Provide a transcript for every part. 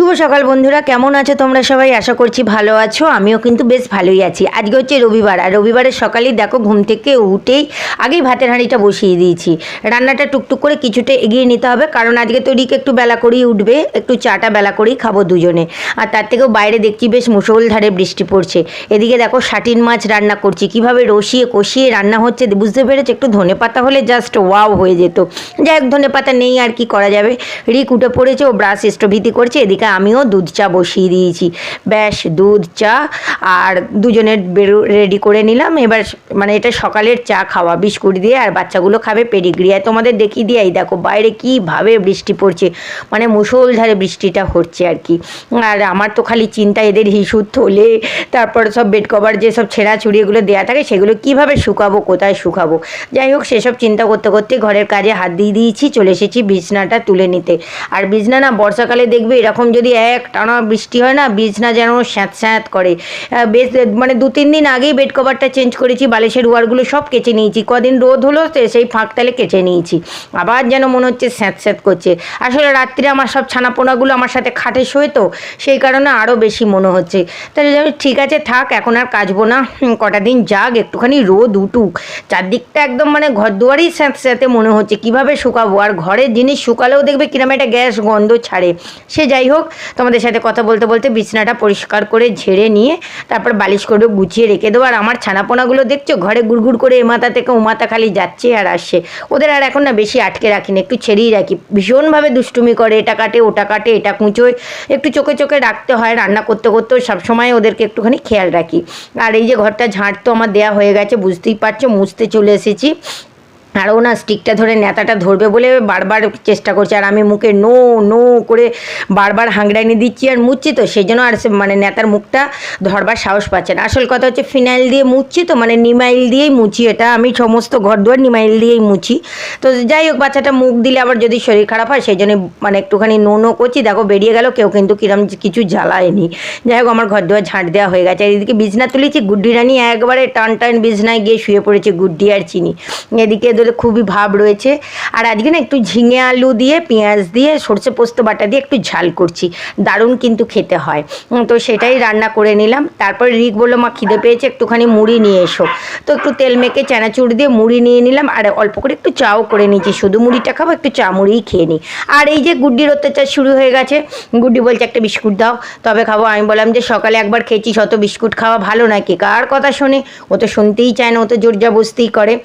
শুভ সকাল বন্ধুরা, কেমন আছো তোমরা সবাই? আশা করছি ভালো আছো। আমিও কিন্তু বেশ ভালোই আছি। আজকে হচ্ছে রবিবার, আর রবিবারের সকালেই দেখো ঘুম থেকে উঠেই আগেই ভাতের হাঁড়িটা বসিয়ে দিয়েছি। রান্নাটা টুকটুক করে কিছুটা এগিয়ে নিতে হবে, কারণ আজকে তো রিক একটু বেলা করেই উঠবে, একটু চাটা বেলা করেই খাবো দুজনে। আর তার থেকেও বাইরে দেখছি বেশ মুষলধারে বৃষ্টি পড়ছে। এদিকে দেখো শাটিন মাছ রান্না করছি, কিভাবে রসিয়ে কষিয়ে রান্না হচ্ছে বুঝতে পেরেছি। একটু ধনেপাতা হলে জাস্ট ওয়াও হয়ে যেত। যাই হোক, ধনেপাতা নেই, আর কি করা যাবে। রিক উঠে পড়েছে, ও ব্রাশ স্টোভিতি করছে, এদিকে আমিও দুধ চা বসিয়ে দিয়েছি। ব্যাস দুধ চা আর দুজনের রেডি করে নিলাম। এবার মানে এটা সকালের চা খাওয়া, বিস্কুট দিয়ে, আর বাচ্চাগুলো খাবে পেডিগ্রি। আর তোমাদের দেখিয়ে দিয়ে, এই দেখো বাইরে কীভাবে বৃষ্টি পড়ছে, মানে মুষলধারে বৃষ্টিটা হচ্ছে আর কি। আর আমার তো খালি চিন্তা, এদের হিসু থলে, তারপর সব বেড কভার যেসব ছেঁড়াছুড়ি এগুলো দেওয়া থাকে, সেগুলো কীভাবে শুকাবো, কোথায় শুকাবো। যাই হোক, সেসব চিন্তা করতে করতে ঘরের কাজে হাত দিয়ে দিয়েছি, চলে এসেছি বিছনাটা তুলে নিতে। আর বিছনা না বর্ষাকালে দেখবে এরকম যদি এক টানা বৃষ্টি হয় না, বিছনা যেন স্যাঁত স্যাঁত করে। বেশ মানে 2-3 দিন আগেই বেড কভারটা চেঞ্জ করেছি, বালিশের ওয়ারগুলো সব কেচে নিয়েছি। কদিন রোদ হলো সেই ফাঁকতালে কেচে নিয়েছি, আবার যেন মনে হচ্ছে স্যাঁত স্যাঁত করছে। আসলে রাত্রে আমার সব ছানাপোনাগুলো আমার সাথে খাটে শোয়, তো সেই কারণে আরও বেশি মনে হচ্ছে। তাহলে ঠিক আছে থাক, এখন আর কাচবো না, কটা দিন যাক, একটুখানি রোদ উঠুক। চারদিকটা একদম মানে ঘর দুয়ারই স্যাঁত স্যাঁতে মনে হচ্ছে, কীভাবে শুকাবো। আর ঘরের জিনিস শুকালেও দেখবে কিরম একটা গ্যাস গন্ধ ছাড়ে। সে যাই হোক, তোমাদের সাথে কথা বলতে বলতে বিছনাটা পরিষ্কার করে ঝেড়ে নিয়ে তারপর বালিশ করে গুছিয়ে রেখে দেবো। আর আমার ছানাপোনাগুলো দেখছো ঘরে গুড়গুড় করে এ মাথা থেকে ও মাথা খালি যাচ্ছে আর আসছে। ওদের আর এখন না বেশি আটকে রাখি না, একটু ছেড়েই রাখি। ভীষণভাবে দুষ্টুমি করে, এটা কাটে ওটা কাটে, এটা কুঁচোয়, একটু চোখে চোখে রাখতে হয়। রান্না করতে করতেও সবসময় ওদেরকে একটুখানি খেয়াল রাখি। আর এই যে ঘরটা ঝাঁট তো আমার দেওয়া হয়ে গেছে, বুঝতেই পারছো, মুছতে চলে এসেছি। আর ও না স্টিকটা ধরে নেতাটা ধরবে বলে বারবার চেষ্টা করছে, আর আমি মুখে নো নো করে বারবার হাঁকড়ানি দিচ্ছি আর মুছছি, তো সেই জন্য আর মানে নেতার মুখটা ধরবার সাহস পাচ্ছে না। আসল কথা হচ্ছে ফিনাইল দিয়ে মুছছি, তো মানে নিমাইল দিয়েই মুছি। এটা আমি সমস্ত ঘর দুয়ার নিমাইল দিয়েই মুছি। তো যাই হোক, বাচ্চাটা মুখ দিলে আবার যদি শরীর খারাপ হয়, সেই জন্য মানে একটুখানি নো নো করছি। দেখো বেরিয়ে গেল, কেউ কিন্তু কিরম কিছু জ্বালায়নি। যাই হোক, আমার ঘর দুয়ার ঝাঁট দেওয়া হয়ে গেছে। এদিকে বিছনা তুলেছি, গুড্ডি রানী একবারে টান টান বিছনায় গিয়ে শুয়ে পড়েছে, গুড্ডি আর চিনি। এদিকে খুবই ভাব রয়েছে। আর আজকে না একটু ঝিঙে আলু দিয়ে, পেঁয়াজ দিয়ে, সর্ষে পোস্ত বাটা দিয়ে একটু ঝাল করছি, দারুণ কিন্তু খেতে হয়। তো সেটাই রান্না করে নিলাম। তারপর রিক বললো মা খিদে পেয়েছে, একটুখানি মুড়ি নিয়ে এসো। তো একটু তেল মেখে চানাচুর দিয়ে মুড়ি নিয়ে নিলাম, আর অল্প করে একটু চাও করে নিয়েছি। শুধু মুড়িটা খাবো, একটু চা মুড়িই খেয়ে নিই। আর এই যে গুড্ডির অত্যাচার শুরু হয়ে গেছে। গুড্ডি বলছে একটা বিস্কুট দাও, তবে খাবো। আমি বললাম যে সকালে একবার খেয়েছি, শত বিস্কুট খাওয়া ভালো নাকি? কার কথা শোনে? ও তো শুনতেই চায় না, ও তো জোর জবরদস্তি করে।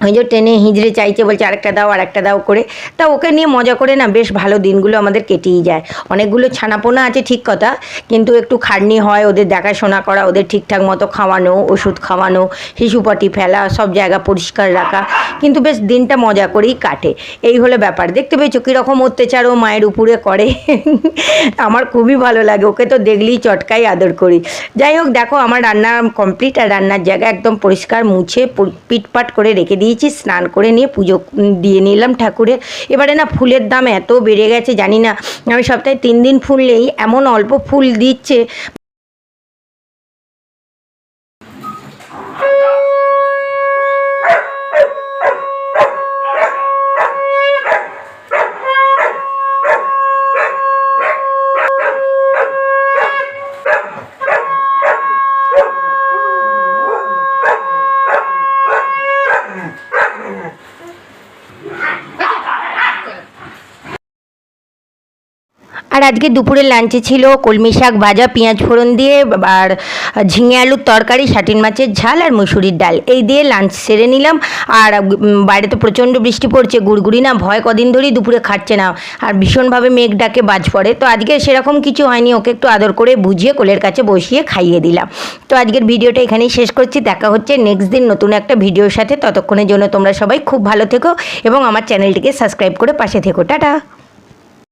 ওই যে টেনে হিজড়ে চাইছে, বলছে আরেকটা দাও করে। তা ওকে নিয়ে মজা করে না বেশ ভালো দিনগুলো আমাদের কেটেই যায়। অনেকগুলো ছানাপোনা আছে ঠিক কথা, কিন্তু একটু খাটনি হয় ওদের দেখাশোনা করা, ওদের ঠিকঠাক মতো খাওয়ানো, ওষুধ খাওয়ানো, হিসুপাটি ফেলা, সব জায়গা পরিষ্কার রাখা, কিন্তু বেশ দিনটা মজা করেই কাটে। এই হলো ব্যাপার। দেখতে পেয়েছো কীরকম অত্যাচার ও মায়ের উপরে করে। আমার খুবই ভালো লাগে, ওকে তো দেখলেই চটকাই আদর করি। যাই হোক, দেখো আমার রান্না কমপ্লিট, আর রান্নার জায়গা একদম পরিষ্কার মুছে পিটপাট করে রেখে দিই। স্নান করে নিয়ে পুজো দিয়ে নিলাম ঠাকুরের। এবারে না ফুলের দাম এত বেড়ে গেছে, জানি না, আমি সপ্তাহে 3 দিন ফুল নেই, এমন অল্প ফুল দিচ্ছে। আর আজকে দুপুরের লাঞ্চে ছিল কলমি শাক ভাজা পেঁয়াজ ফোড়ন দিয়ে, আর ঝিঙে আলুর তরকারি, শাটিন মাছের ঝাল, আর মুসুরির ডাল। এই দিয়ে লাঞ্চ সেরে নিলাম। আর বাইরে তো প্রচণ্ড বৃষ্টি পড়ছে, গুড়গুড়ি না ভয় কদিন ধরেই দুপুরে খাচ্ছে না, আর ভীষণভাবে মেঘ ডাকে বাজ পড়ে। তো আজকে সেরকম কিছু হয়নি, ওকে একটু আদর করে বুঝিয়ে কোলের কাছে বসিয়ে খাইয়ে দিলাম। তো আজকের ভিডিওটা এখানেই শেষ করছি। দেখা হচ্ছে নেক্সট দিন নতুন একটা ভিডিওর সাথে। ততক্ষণের জন্য তোমরা সবাই খুব ভালো থেকো এবং আমার চ্যানেলটিকে সাবস্ক্রাইব করে পাশে থেকো। টাটা।